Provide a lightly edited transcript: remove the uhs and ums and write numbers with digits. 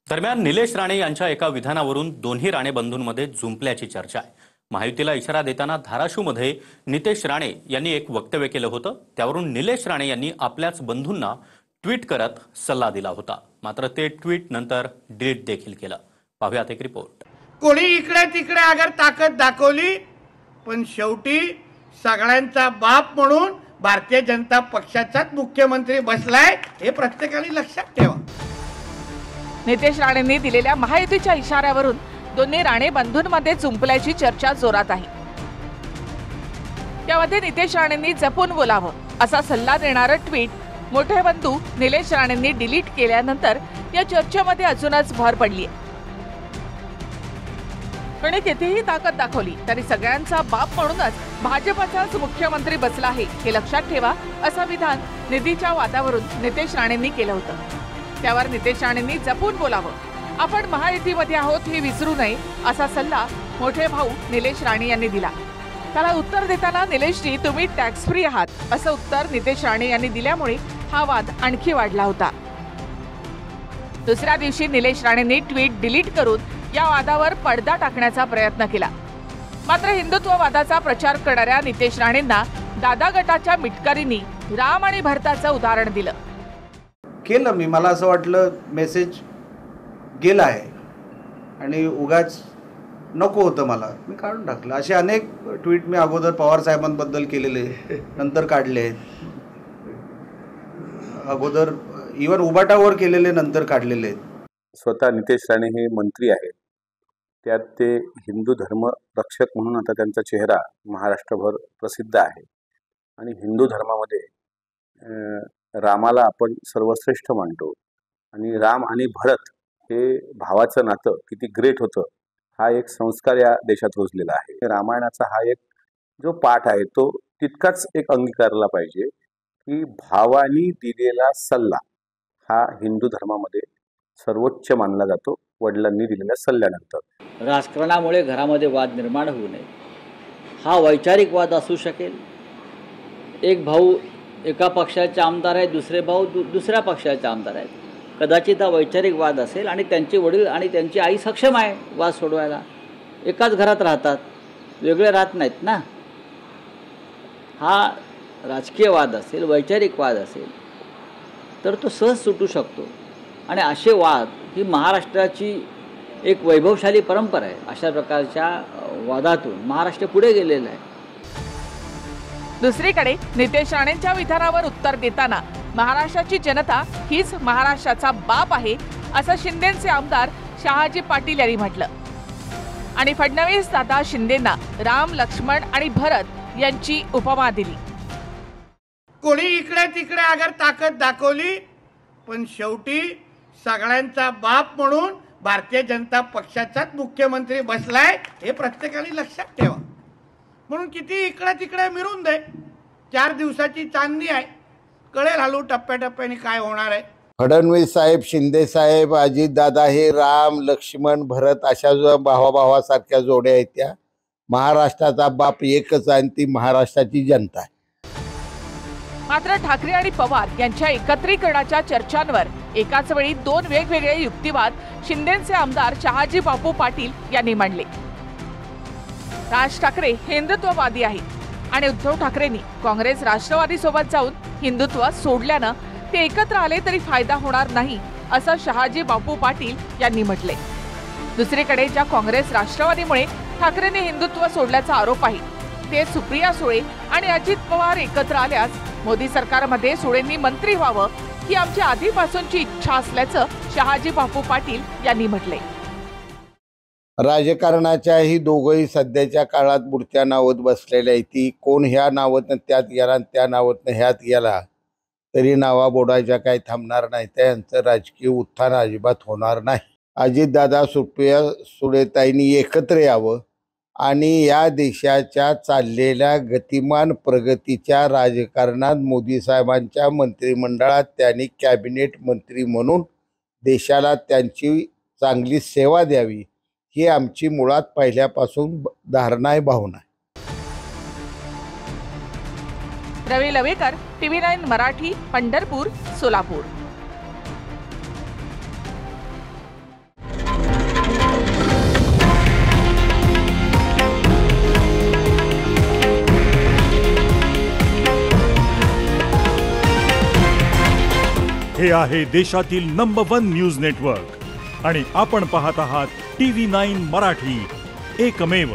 दरम्यान निलेश राणे यांच्या एका विधानावरून दोन्ही राणे बंधूंमध्ये जुंपल्याची चर्चा आहे। महायुतीला इशारा देताना धाराशिवमध्ये नितेश राणे यांनी एक वक्तव्य केलं होतं। त्यावरून निलेश राणे यांनी आपल्याच बंधूंना ट्विट करत सल्ला दिला होता। मात्र ते ट्विट नंतर डिलीट देखील केलं। पाहूयात एक रिपोर्ट। कोणी इकडे तिकडे अगर ताकद दाखवली, पण शेवटी सगळ्यांचा बाप म्हणून भारतीय जनता पक्षाचाच मुख्यमंत्री बसलाय, हे प्रत्येकाने लक्षात ठेवा। नितेश राणेंनी दिलेल्या महायुतीच्या इशाऱ्यावरून दोन्ही राणे बंधूंमध्ये जुंपल्याची चर्चा जोरात आहे। त्यामध्ये नितेश राणेंनी जपून बोलावं असा सल्ला देणारं ट्विट मोठे बंधू निलेश राणेंनी डिलीट केल्यानंतर या चर्चेमध्ये अजूनच भर पडली आहे। पण कितीही ताकद दाखवली तरी सगळ्यांचा बाप म्हणूनच भाजपचाच मुख्यमंत्री बसला आहे हे लक्षात ठेवा, असं विधान निधीच्या वादावरून नितेश राणेंनी केलं होतं। त्यावर नितेश राणेंनी जपून बोलावं, आपण महायुतीमध्ये आहोत हे विसरू नये असा सल्ला मोठे भाऊ निलेश राणे यांनी दिला। त्याला उत्तर देताना निलेशजी तुम्ही टॅक्स फ्री आहात असं उत्तर नितेश राणे यांनी दिल्यामुळे हा वाद आणखी वाढला होता। दुसऱ्या दिवशी निलेश राणेंनी ट्विट डिलीट करून या वादावर पडदा टाकण्याचा प्रयत्न केला। मात्र हिंदुत्ववादाचा प्रचार करणाऱ्या नितेश राणेंना दादा गटाच्या मिटकरींनी राम आणि भरताचं उदाहरण दिलं। केलं मी, मला असं वाटलं मेसेज गेला आहे आणि उगाच नको होतं, मला मी काढून टाकलं। असे अनेक ट्विट मी अगोदर पवार साहेबांबद्दल केलेले नंतर काढले आहेत, अगोदर इवन उबाटावर केलेले नंतर काढलेले आहेत। स्वतः नितेश राणे हे मंत्री आहेत, त्यात ते हिंदू धर्म रक्षक म्हणून आता त्यांचा चेहरा महाराष्ट्रभर प्रसिद्ध आहे आणि हिंदू धर्मामध्ये रामाला आपण सर्वश्रेष्ठ मानतो आणि राम आणि भरत हे भावाचं नातं किती ग्रेट होतं हा एक संस्कार या देशात रुजलेला आहे। रामायणाचा हा एक जो पाठ आहे तो तितकाच एक अंगीकारला पाहिजे की भावानी दिलेला सल्ला हा हिंदू धर्मामध्ये सर्वोच्च मानला जातो वडिलांनी दिलेल्या सल्ल्यानंतर। राजकारणामुळे घरामध्ये वाद निर्माण होऊ नये, हा वैचारिक वाद असू शकेल। एक भाऊ एका पक्षाचे आमदार आहेत, दुसरे भाऊ दुसऱ्या पक्षाचे आमदार आहेत, कदाचित हा वैचारिक वाद असेल आणि त्यांचे वडील आणि त्यांची आई सक्षम आहे वाद सोडवायला, एकाच घरात राहतात, वेगळे राहत नाहीत ना। हा राजकीय वाद असेल, वैचारिक वाद असेल तर तो सहज सुटू शकतो आणि असे वाद ही महाराष्ट्राची एक वैभवशाली परंपरा आहे। अशा प्रकारच्या वादातून महाराष्ट्र पुढे गेलेला आहे। दुसरीकडे नितेश राणेंच्या विधानावर उत्तर देताना महाराष्ट्राची जनता हीच महाराष्ट्राचा बाप आहे असं शिंदेचे आमदार शहाजी पाटील यांनी म्हटलं आणि फडणवीस दादा शिंदेंना राम, लक्ष्मण आणि भरत यांची उपमा दिली। कोणी इकडे तिकडे अगर ताकद दाखवली, पण शेवटी सगळ्यांचा बाप म्हणून भारतीय जनता पक्षाचाच मुख्यमंत्री बसलाय, हे प्रत्येकाने लक्षात ठेवा। म्हणून किती इकडे तिकडे मिळून दे, 4 दिवसाची चांदणी आहे, कळेल हळू टप्प्याटप्प्याने काय होणार आहे। फडणवीस साहेब, शिंदे साहेब, अजित दादा हे राम, लक्ष्मण, भरत अशा जो भावाभावासारख्या जोड्या आहेत त्या महाराष्ट्राचा बाप एकच आहे, ती महाराष्ट्राची जनता आहे। मात्र ठाकरे आणि पवार यांच्या एकत्रीकरणाच्या चर्चांवर एकाच वेळी 2 वेगवेगळे युक्तिवाद शिंदेचे आमदार शहाजी बापू पाटील यांनी मांडले। राज ठाकरे हिंदुत्ववादी आहेत आणि उद्धव ठाकरेंनी काँग्रेस राष्ट्रवादी सोबत जाऊन हिंदुत्व सोडल्यानं ते एकत्र आले तरी फायदा होणार नाही असं शहाजी बापू पाटील यांनी म्हटले। दुसरीकडे ज्या काँग्रेस राष्ट्रवादीमुळे ठाकरेंनी हिंदुत्व सोडल्याचा आरोप आहे ते सुप्रिया सुळे आणि अजित पवार एकत्र आल्यास मोदी सरकारमध्ये सुळेंनी मंत्री व्हावं ही आमची आधीपासूनची इच्छा असल्याचं शहाजी बापू पाटील यांनी म्हटले। राजकारणाच्या ही दोघंही सध्याच्या काळात मूर्त्या नावत बसलेल्या आहेत। ती कोण ह्या नावातनं त्यात गेला आणि त्या नावातनं ह्यात गेला तरी नावा बोडायच्या काही थांबणार नाही, त्यांचं राजकीय उत्थान अजिबात होणार नाही। अजितदादा, सुप्रिया सुळेताईंनी एकत्र यावं आणि या देशाच्या चाललेल्या गतिमान प्रगतीच्या राजकारणात मोदी साहेबांच्या मंत्रिमंडळात त्यांनी कॅबिनेट मंत्री म्हणून देशाला त्यांची चांगली सेवा द्यावी ही आमची मुळात पहिल्यापासून धारणा आहे, भावना आहे। रवी लवेकर, TV9 मराठी, पंढरपूर, सोलापूर। हे आहे देशातील नंबर 1 न्यूज नेटवर्क आणि आपण पाहत आहात TV9 मराठी, एकमेव.